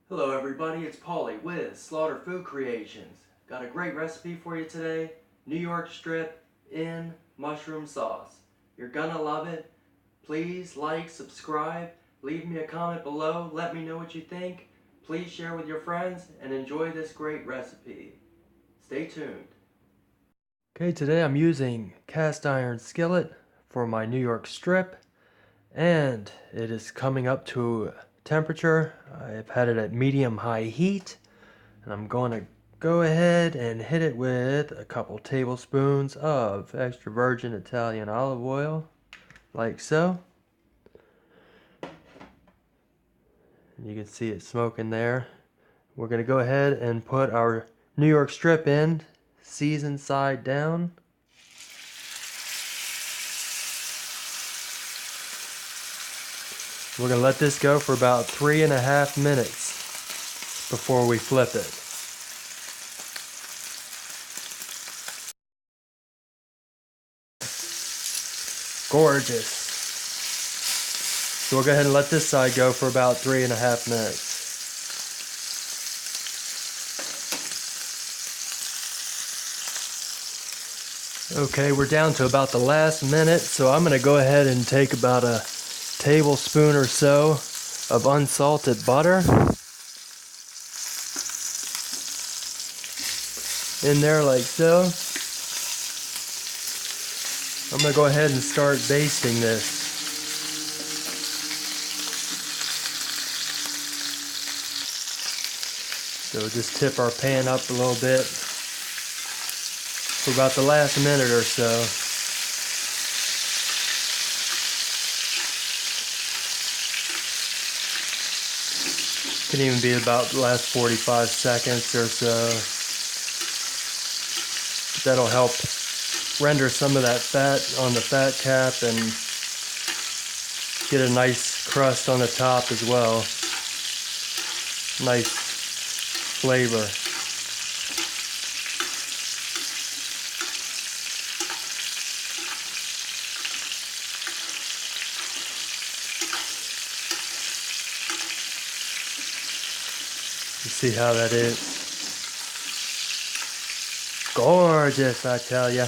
Hello everybody, it's Paulie with Slaughter Food Creations. Got a great recipe for you today. New York strip in mushroom sauce. You're gonna love it. Please like, subscribe, leave me a comment below, let me know what you think. Please share with your friends and enjoy this great recipe. Stay tuned. Okay, today I'm using cast iron skillet for my New York strip, and it is coming up to temperature. I've had it at medium-high heat, and I'm going to go ahead and hit it with a couple tablespoons of extra virgin Italian olive oil, like so. And you can see it smoking there. We're going to go ahead and put our New York strip in, seasoned side down. We're going to let this go for about 3.5 minutes before we flip it. Gorgeous. So we'll go ahead and let this side go for about 3.5 minutes. Okay, we're down to about the last minute, so I'm going to go ahead and take about a tablespoon or so of unsalted butter in there like so. I'm going to go ahead and start basting this. So just tip our pan up a little bit for about the last minute or so. Can even be about the last 45 seconds or so. That'll help render some of that fat on the fat cap and get a nice crust on the top as well. Nice flavor. You see how that is? Gorgeous, I tell ya.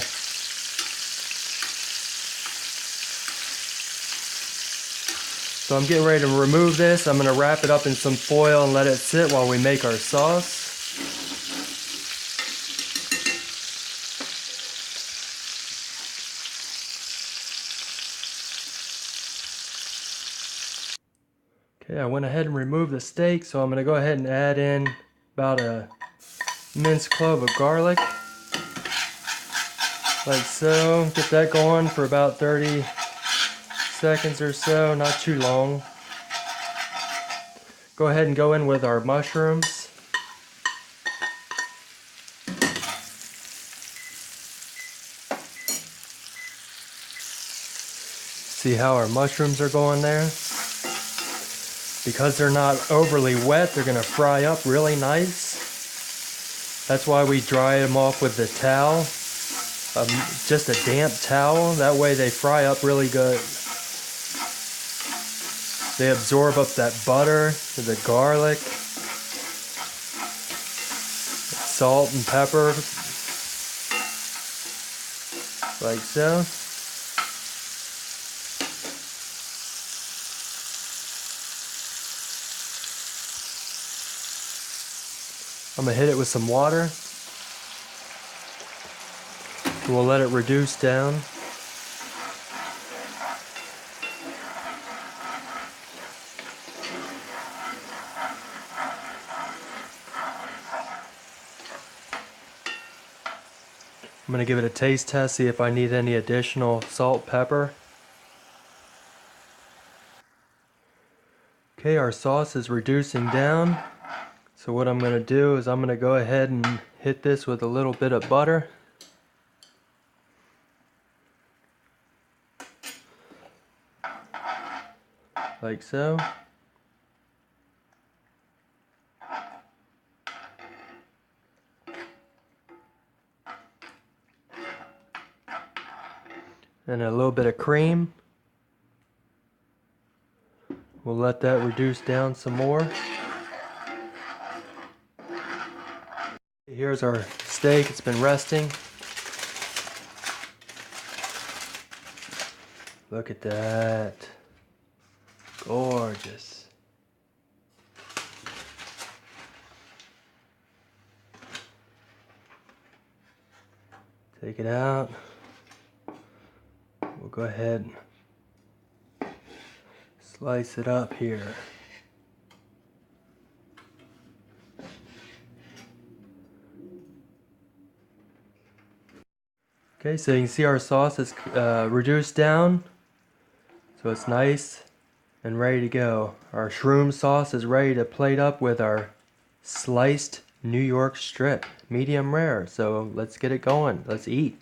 So I'm getting ready to remove this. I'm going to wrap it up in some foil and let it sit while we make our sauce. Okay, I went ahead and removed the steak, so I'm going to go ahead and add in about a minced clove of garlic. Like so. Get that going for about 30 seconds or so, not too long. Go ahead and go in with our mushrooms. See how our mushrooms are going there? Because they're not overly wet, they're going to fry up really nice. That's why we dry them off with the towel. Just a damp towel. That way they fry up really good. They absorb up that butter, the garlic, salt and pepper, like so. I'm going to hit it with some water. We'll let it reduce down. I'm going to give it a taste test, see if I need any additional salt, pepper. Okay, our sauce is reducing down. So what I'm going to do is I'm going to go ahead and hit this with a little bit of butter. Like so. And a little bit of cream. We'll let that reduce down some more. Here's our steak. It's been resting. Look at that. Gorgeous. Take it out. We'll go ahead and slice it up here. Okay, so you can see our sauce is reduced down, so it's nice and ready to go. Our shroom sauce is ready to plate up with our sliced New York strip, medium rare. So let's get it going. Let's eat.